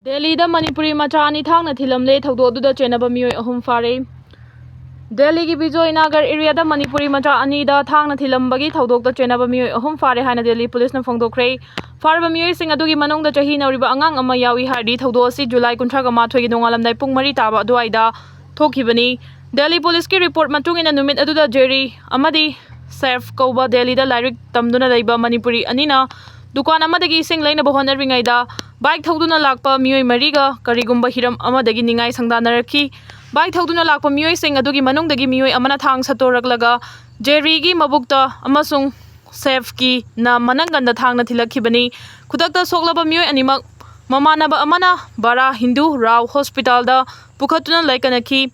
Delhi da Manipuri machani Thangna Thillamle Thaudoduda Chenaba Meeoi ahum fare. Delhi ki Meeoi Nagar area da Manipuri machani da Thangna Thillambagi Thaudokda Chenaba Meeoi ahum fare haina Delhi police na phongdokre. Farba Meeoi sing adugi manungda chahi nauriba angang ama yawi hardi thaudo asi July 13 gi nongalamdai pung 4 taba aduaida thokibani. Delhi police ki report matungina numit aduda Jerry amadi Saif Kauba Delhi da lyric tamduna laiba Manipuri anina dukan amadagi sing laina bahona ringaida bike thauduna lakpa Meeoi mariga karigumba hiram amadagi ningai sangdanaraki bike thauduna lakpa Meeoi sing adugi manungdagi Meeoi amana thang satoraklaga Jerry gi mabukta amasung Saif ki na mananganda thangna thilakhibani khudakta soklaba Meeoi animak mamanaba amana bara Hindu Rao hospital da pukhatuna laikanaki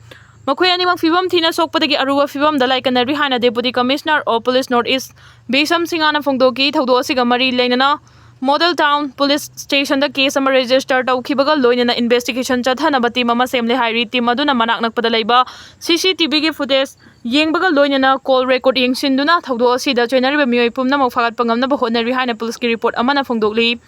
Makhoi animak fibam thina sokpadagi aruwa fibam da laikanari haina deputy commissioner of police northeast Besam Singana phongdoki thaudo asiga mari leinana Model Town Police Station da case ama register taukibaga loinana investigation chathanaba team ama semle hairi team aduna manak nakpada leiba CCTV gi footage yengbaga loinana call record yengsinduna thaudo asida chenari Meeoi pumna mok fagat pangamna ba honari haina police ki report amana phongdokli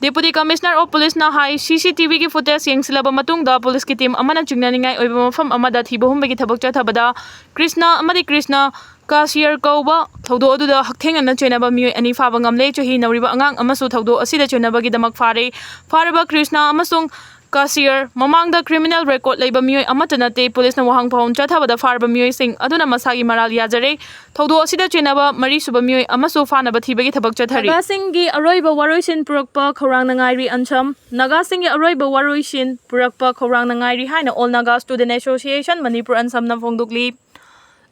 Deputy Commissioner of Police na hai CCTV ki footage yengsilaba matungda police ki team amana chingnaningai oiba mafam amada thibahum gi thabak chathabada Krishna Cashier Kauba thaudo aduda hakthengana chenaba Meeoi ani faba ngamle chahi nauriba angang amasu thaudo asida chenaba gi damak fareba Krishna amasung Cashier mamangda criminal record leiba Meeoi amata nate police na wahang phawon chathabada farba Meeoi sing aduna masagi maral yajare thaudo asida chenaba mari suba Meeoi amasu fanaba thibagi thabak chathari Naga singgi aroiba waroisin purakpa khorang na ngairi ancham Naga singgi aroiba waroisin purakpa khorang na ngairi haina All Naga Student Association Manipur ansam na phongdokli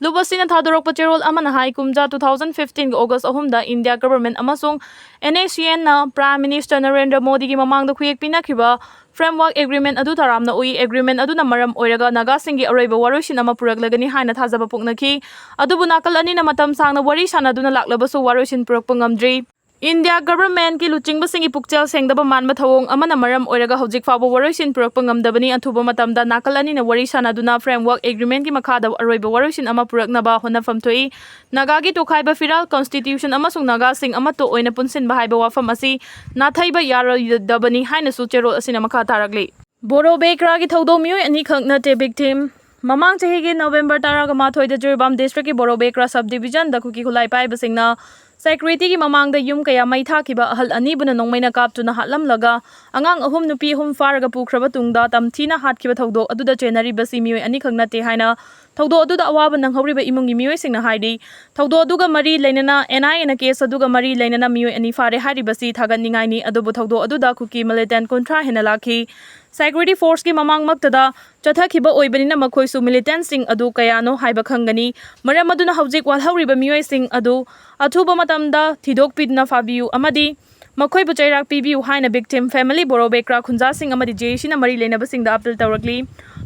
Lubasina Thadorok Pacherol Amana Hai Kumja 2015 August ahumda India government amasung NACN na Prime Minister Narendra Modi gi mamangda khuyek pinakiba framework agreement adu taramna ui agreement adu na maram oiraga Naga singi aroiba waroisin ama puraklagani haina thajaba puknaki adubu nakal ani na matam sangna wari sanaduna laklabasu waroisin purakpa ngamdri India government ki luchingba singi pukchel sengdaba manma thawong amana maram oiraga hojik fabo waroisin purakpa ngamdabani athuba matamda nakal ani na wari sanaduna framework agreement ki makhada aroiba waroisin ama puraknaba honafam thoi Naga gi tokhaiba firal constitution amasung Naga sing amato oina punsinba haiba wafam asi nathaiba yarodabani haina su cherol asina makha tarakli Boro Bekra gi thaudo Meeoi ani Khk Natte victim Mamang chahi gi November 13 da Jiribam district ki Boro Bekra subdivision da Kuki Khulai paiba singna Security ki mamang da yum kaya mai thakiba ahal ani buna nongmaina kaptuna hatlamlaga angang ahum nupi hum faraga pukraba tungda tamthina hatkiba thaudo aduda chenari basi Meeoi ani Khk Natte haina thaudo aduda awaba nanghoriba imungi Meeoi singna haidi thaudo aduga mari leinana NI na case aduga mari leinana Meeoi ani fare hairi basi thaganningai ni adubu thaudo aduda Kuki militant kontra hena lakhi Security force ki mamang maktada chathakiba oibanina makhoi su militant sing adu kayano haiba khangani maram aduna hawjik walhawriba Meeoi sing adu athuba matamda thidok pidna fabiu amadi makhoi bu chairak pibiu haina victim family Boro Bekra khunja sing amadi JC na mari leinaba sing da appeal tawrakli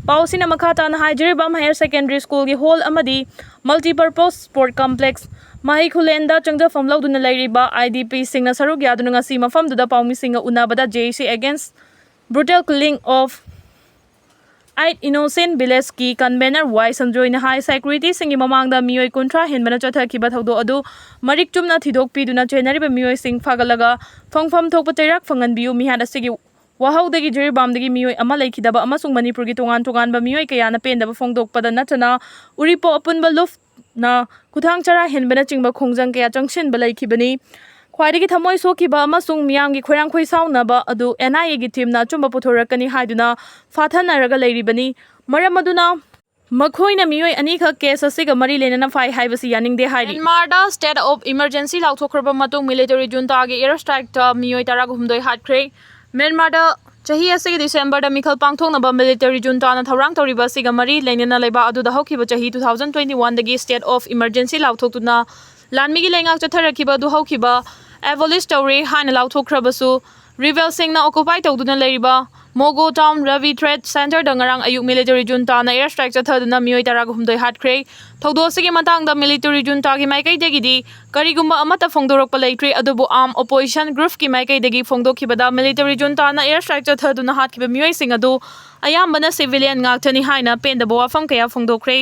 pausina makhata na Jiribam Higher Secondary School gi hall amadi multipurpose sport complex Mahi Khulenda changja famlau duna lairiba IDP sing na saruk yaduna ngasi mafam duda paumi singa unabada JC against brutal killing of 8 innocent village ki convener Y Sanjoy na high security singi mamangda Meeoi kontra henbana chathakiba thaudo adu marik chumna thidok piduna chenariba Meeoi sing phagalaga phangpham thokpa chairak phanganbiu mihan asigi wahaudagi Jiribamdagi Meeoi ama laikidaba amasung Manipur gi tongan ba Meeoi kayana pendaba phongdokpada natana uripo apunba luf na kuthang chara henbana chingba khongjang kaya changshin ba laikibani Khwaidagi thamoi sokiba amasung miyamgi khoirang khoi saunaba adu NIA gi team na chumba puthorakani haiduna fathanaraga leiribani maram aduna makhoina Meeoi ani khak case asiga mari lenana fai haibasi yaningde hairi Myanmar da state of emergency lauthokraba matung military junta gi air strike ta Meeoi taragumdoi Hatkhre Myanmar da chahi asigi December da mikhal pangthoknaba military junta na thaurang toriba siga mari lenana leiba adu da hokiba chahi 2021 dagi state of emergency lauthokuna lanmigi lengak chatharakiba du hokiba Abolish Tawri haina lauthokrabasu Rebel singna occupy tawduna leiriba Mogo Town Ravi Trade Center da ngarang ayuk military junta na air strike chathaduna Meeoi taragumdoi Hatkhre thaudo sigi matangda military junta gi maikai degidi karigumba amata phongdorokpa leitri adubu arm opposition group ki maikai degi phongdokhibada military junta na air strike chathaduna hatkiba Meeoi sing adu ayambana civilian ngaktani haina pendaba wafam kaya phongdokre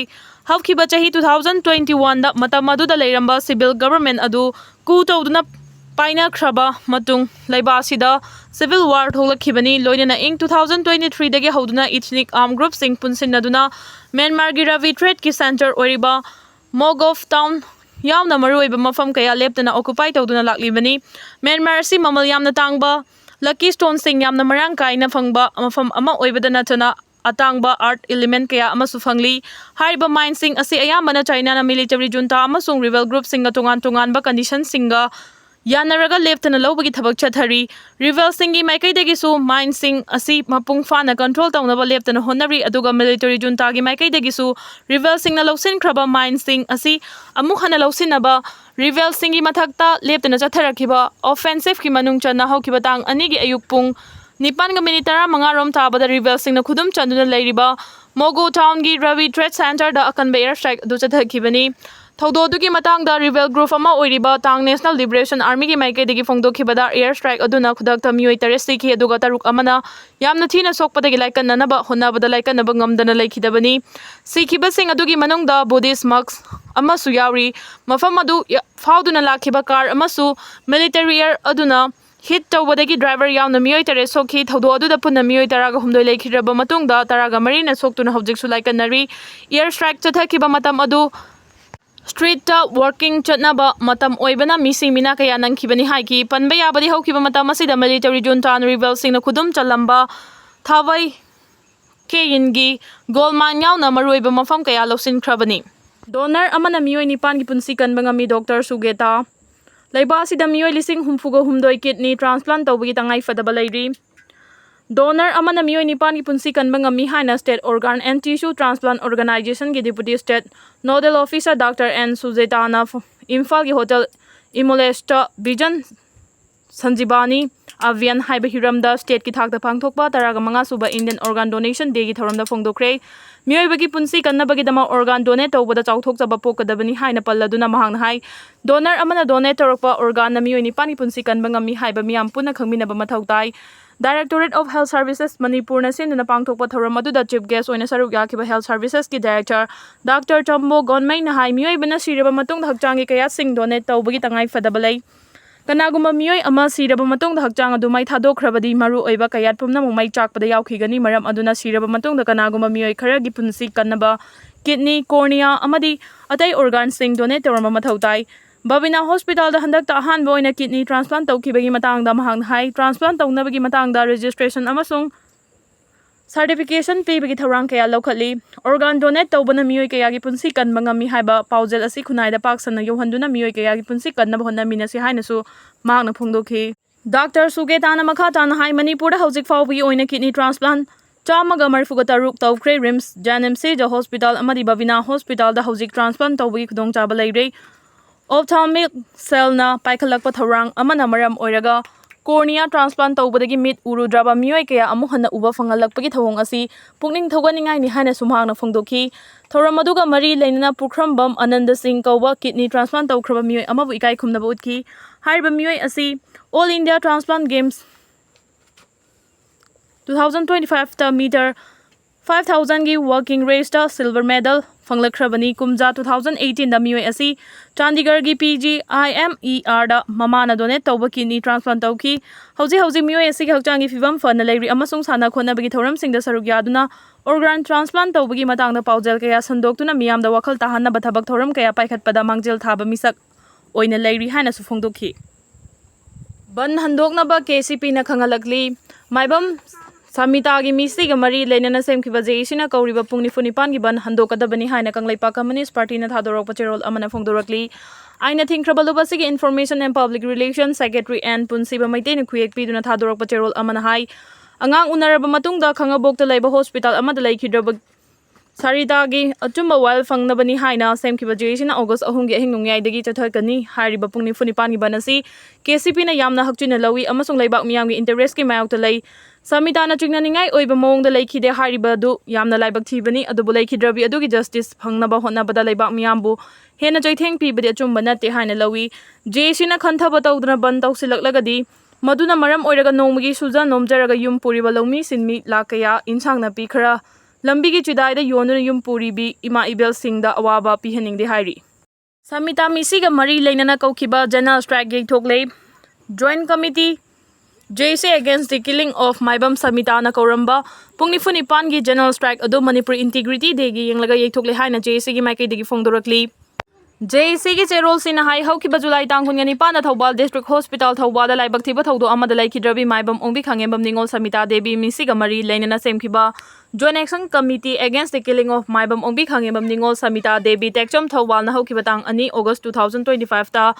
hawkiba chahi 2021 da matam aduda leiramba civil government adu ku tawduna paina kraba matung laibasida civil war thoklakkhibani loinana ing 2023 dagi hoduna ethnic armed group sing punsinnaduna Myanmar gi Ravi Trade ki center oriba Mogov town yamna maruiba mafam kaya leptana occupy tawduna laklibani Myanmar si mamal yamna tangba lucky stone sing yamna marang kaina phangba mafam ama oibada natana atangba art element kaya amasu phangli hariba mine sing asi ayamana China na military junta amasung rebel group singa tongan ba condition singa yanaraga leftana lobagi thabak chathari rebel singi maikaidagi su mine sing asi mapung fana control tawnaba leftana honari aduga military junta gi maikaidagi su rebel singna lawsin khraba mine sing asi amuk hana lawsinaba rebel singi mathakta leftana chatharakiba offensive ki manung chana haukiba tang ani gi ayuk pung Nipan ga minitara mga rom tabada rebel sing na khudum chanduna leiriba Mogo town gi Ravi Trade Center da akan ba airstrike du chathakibani Thawdo dugi matang da rebel group ama oiriba Tang National Liberation Army gi maike digi phongdokhibada airstrike aduna khudakta Meeoi terrorist ki aduga taruk amana yamna thina sokpadagi laikannaba honabada laikannaba ngamdana laikhidabani sikhiba sing adugi manungda Buddhist monks amasu yauri mafam adu fauduna lakhiba car amasu military air aduna hit tawbadagi driver yauna Meeoi tare sokhi thawdo aduda punna Meeoi taraga humdoi leikhiraba matungda taraga marina soktuna hobjiksu laikannari air strike chathakhiba matam adu street ta working chatnaba matam oibana missing mina kaya nangkhibani haiki panba yabadi haukiba matam asida military junta rebel singna khudum chalamba thawai keyingi goldman yauna maruiba mafam kaya lawsin khrabani donor amana Meeoi nipan gi punsi kanba ngami Dr. Sugeta Laiba asida Meeoi lising humfuga humdoi kidney transplant tawbagi tangai fadaba lairi Donor amana Meeoi nipan gi punsi kanba ngami haina State Organ and Tissue Transplant Organization gi Deputy State Nodal Officer Dr. N. Suzetana Imphal gi Hotel Imolesta Bijan Sanjibani Avian haiba hiramda state ki thakta pangthokpa taraga manga suba Indian Organ Donation Day gi thoramda phongdokre Meeoi bagi punsi kannabagi dama organ donate tawbada chawthok chaba pokadabani haina palladuna mahangna hai donor amana donate torokpa organ na Meeoi nipan gi punsi kanba ngami haiba miyam punna khangminaba mathau tai Directorate of Health Services Manipur na sinna pangthokpa thoram aduda chief guest oina saruk yakiba Health Services ki director Dr. Chambo Gonmai na hai Meeoi bana siraba matung hakchangi kaya sing donate tawbagi tangai fadabalai Kanaguma Meeoi ama siraba matungda hakchang adu mai thadokhrabadi maru oiba kayat pumna mumai chakpada yaukhigani maram aduna siraba matungda kanaguma Meeoi khara gi punsi kannaba kidney cornea amadi atai organ sing donate torama mathau tai Babina Hospital da handak ta ahan boina kidney transplant tawkhibagi matangda mahang hai transplant tawnabagi matangda registration amasung certification pibagi thorang kaya lokhatli organ donate tawbana Meeoi kaya gi punsi kanba ngami haiba paujel asi khunaida paksana yohanduna Meeoi kaya gi punsi kannaba honna minasi hainasu magna phongdokhi Dr. Sugetana makha tana hai Manipur da hojik fawbi oina kidney transplant chamaga marfuga taruk tawkhre Rims Janmc ja hospital amadi Babina Hospital da hojik transplant tawbi khudong chaba leire ophthalmic cell na paikhalakpa thorang amana maram oiraga cornea transplant tawbadagi mit urudraba Meeoi kaya amu hanna uba fangalakpagi thawong asi pukning thoganingai ni haina sumhangna phongdokhi thoram aduga mari leinana Pukrambam Ananda Singh kauba kidney transplant tawkhraba Meeoi amabu ikai khumnaba utki hariba Meeoi asi All India Transplant Games 2025 ta meter 5000 gi walking race ta silver medal fanglakhrabani kumja 2018 da Meeoi asi Chandigarh gi PGIMER da mamana donate tawba kidney transplant tawki hauji Meeoi asi gi hakchangi fibam fana leiri amasung sana khona bagi thoram singda saruk yaduna organ transplant tawbagi matangda paujel kaya sandoktuna miyamda wakhal tahanna bathabak thoram kaya paikhatpada mangjel thaba misak oina leiri haina su phongdokhi ban handokna ba KCP na khangalakli maibam Samita gi misi ga mari leinana semkhiba jeisina kauriba pungni funipan gi ban handokadabani haina kanglaipa communist party na thadorok pacherol amana phongdorakli aina thingkhraba gi information and public relations secretary and punsiba maite na khuyek piduna thadorok pacherol amana hai angang unaraba matungda khangabokta leiba hospital amada leikhidraba Sarita gi achumba wal fangnabani haina semkhiba jeisina August 3 gi ahingnungyai dagi chathakani hariba pungni funipan gi banasi KCP na yamna hakchina lawi amasung leibak miyam gi interest ki mayokta lei Samita na chingnaningai oiba mawngda leikhide hariba du yamna laibak thibani adubu leikhidrabi adugi justice phangnaba honnabada leibak miyambu hena joitheng pibadi achumba natte haina lawi JC na khanthaba tawduna ban tawsilaklagadi maduna maram oiraga nongmagi suja nomjaraga yum puriba lawmi sinmi lakaya insang na pikhara lambi gi chidaida yonuna yum puribi ima ibel singda awaba pihaningde hairi Samita misiga mari leinana kaukhiba general strike gi thoklei Joint Committee JC against the killing of Maibam Samita na Koramba, Pungni Pangi General Strike ado Manipur Integrity Degi yung laga yaitukli hai na JC gi Maikay Degi Fongdorakli. JC gi Cherol Sina Hai Hauki Bajulay Tangun Ganipa na Thawbal District Hospital Thawbal Lai Baktiba Thawdo Amadalay Kidrabi Maibam Ongbi Khangembam Ningol Samita Debi Misiga Mari Laina na Semkiba Joint Action Committee against the killing of Maibam Ongbi Khangembam Ningol Samita Debi Tekchom Thawbal na Hauki Batang Ani August 2025 ta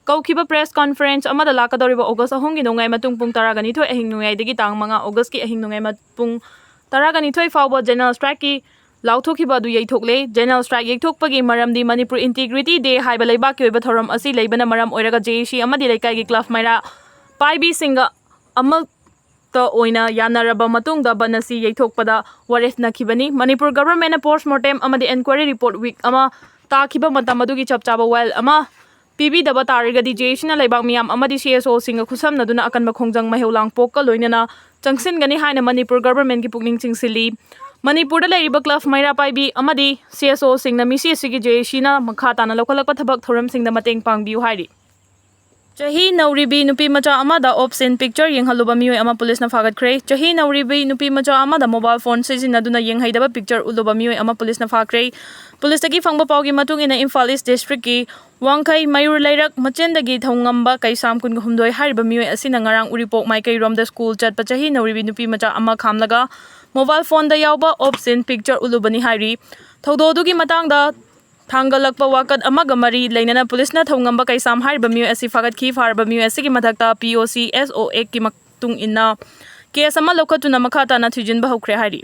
Kaukiba press conference amada lakadoriba August ahong ginungay matung pung taraganitoy ahing nungay digi tang mga August ki ahing nungay matpung taraganitoy fawba general strike ki lauthokiba du yaithokle general strike yaithokpagi maramdi Manipur Integrity Day haiba leibak ki oiba thoram asi leibana maram oiraga JC amadi laikai gi club maira paibi singa amal ta oina yanaraba matungda banasi yaithokpada waref nakhibani Manipur government na postmortem amadi inquiry report week ama takiba matam adugi chapchaba well ama PB daba tarigadi JC na laibak miyam amadi CSO singa khusam naduna akan makhongjang maheulang pokka loinana changsin gani haina Manipur government ki pukning chingsili Manipur da lairiba club maira paibi amadi CSO singna misi sigi JC na makha tana lokalakpa thabak thoram singna mateng pangbiu hairi Chahi Nauribi nupi macha amada opsin picture yenghaluba Meeoi ama police na Hatkhre Chahi Nauribi nupi macha amada mobile phone sizinaduna yenghaidaba picture uluba Meeoi ama police na Hatkhre Police tagi fangba pawgi matung ina Imphal East District ki Wangkai Mayur Lairak Machendagi Thongamba kay Samkun Humdoi hariba Meeoi asina ngarang uripok Maikay Rom the school chat Chahi Nauribi nupi macha ama khamlaga mobile phone da yawba opsin picture ulubani hari Thawdodugi matangda Tanggalakpa wakat amaga mari lainana police na thongamba kay sam hariba Meeoi asi fagatki farba Meeoi asi ki mathakta POC SO1 ki maktung ina case ama lokatuna makhata na thujinba hokre hari